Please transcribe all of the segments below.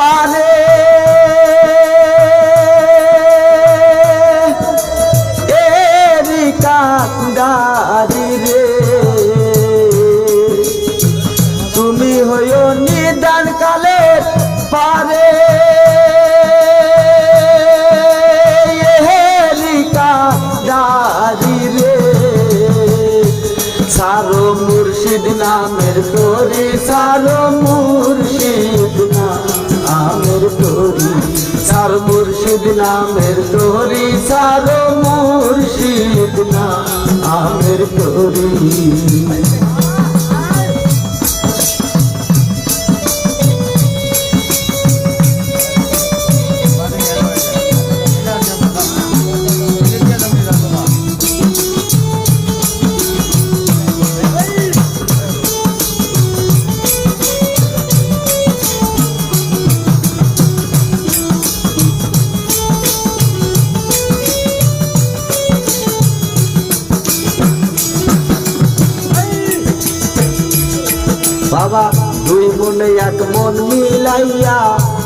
পারে এরি কান্ডারি রে তুমি হইও নিদান কালের পারে এরি কান্ডারি রে সারো মুর্শিদ নামের তোরি সারো মুর্শিদ নামের তোরি সারো মুর্শিদ নামের তোরি সারো মুর্শিদ নামের তোরি বাবা দুই মনে এক মন মিলাইয়া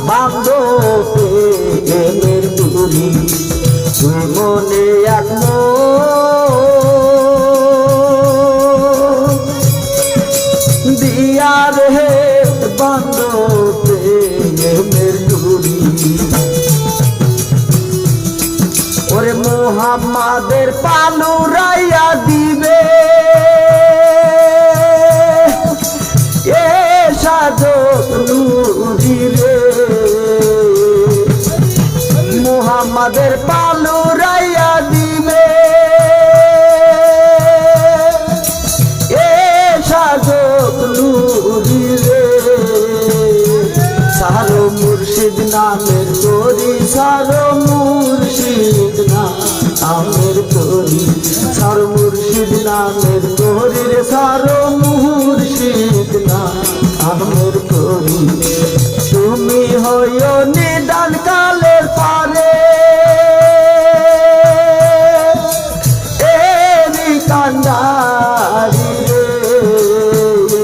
বাঁধো প্রেমের ডুরি দুই মনে এক মন দিয়া রে বাঁধো প্রেমের ডুরি ওরে মুহাম্মাদের পালুরাইয়া দিবে মুহাম্মাদের পালুরাইয়া দিবে এ সাধক নুরি রে সারো মুর্শিদ নামের তোরি সারো মুর্শিদ নামের তোরি সারো মুর্শিদ নামের তোরি রে সারো মুর্শিদ নামের তোরি তুমি হইও নিদান কালের পারে এরি কান্ডারি রে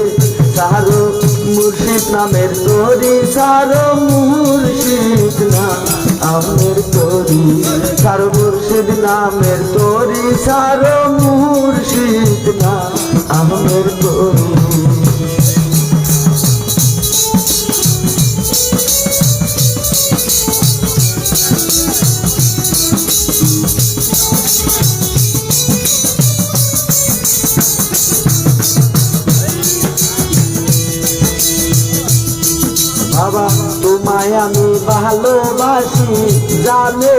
সারো মুর্শিদ নামের তোরি সারো মুর্শিদ নামের তোরি সারো মুর্শিদ নামের তোরি সারো মুর্শিদ নামের তোরি বাবা তোমায় আমি ভালোবাসি জানে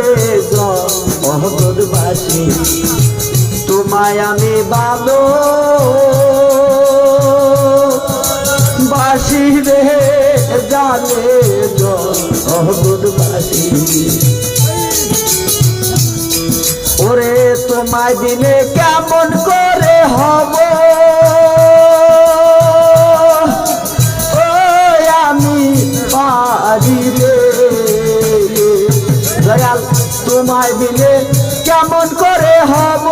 জগৎবাসী তোমায় আমি ভালোবাসি রে জানে জগৎবাসী ওরে তোমায় দিলে কেমন করে হব দয়াল তোমায় দিলে কেমন করে হব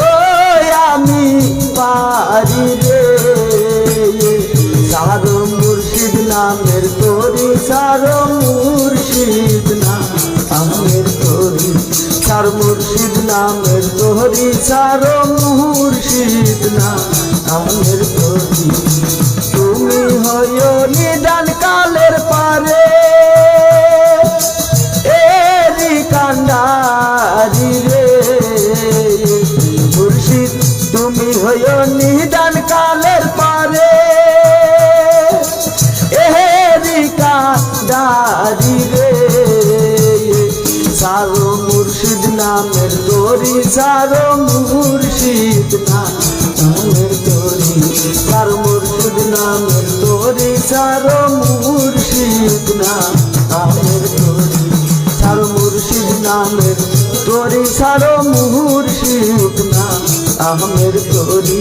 ও আমি পারি রে সারো মুর্শিদ নামের তোরি সারো মুর্শিদ নামের তোরি সারো মুর্শিদ নামের তোরি সারো মুর্শিদ নামের তোরি তুমি হইও নিদান কালের পারে এরি কান্ডারি রে মুর্শিদ তুমি হইও নিদান কালের পারে এরি কান্ডারি রে সারো মুর্শিদ নামের তোরি সারো মুর্শিদ নামের তোরি সারো মুর্শিদ নামের তোরি সারো মুর্শিদ নামের তোরি সারো মুর্শিদ নামের তোরি সারো মুর্শিদ নামের তোরি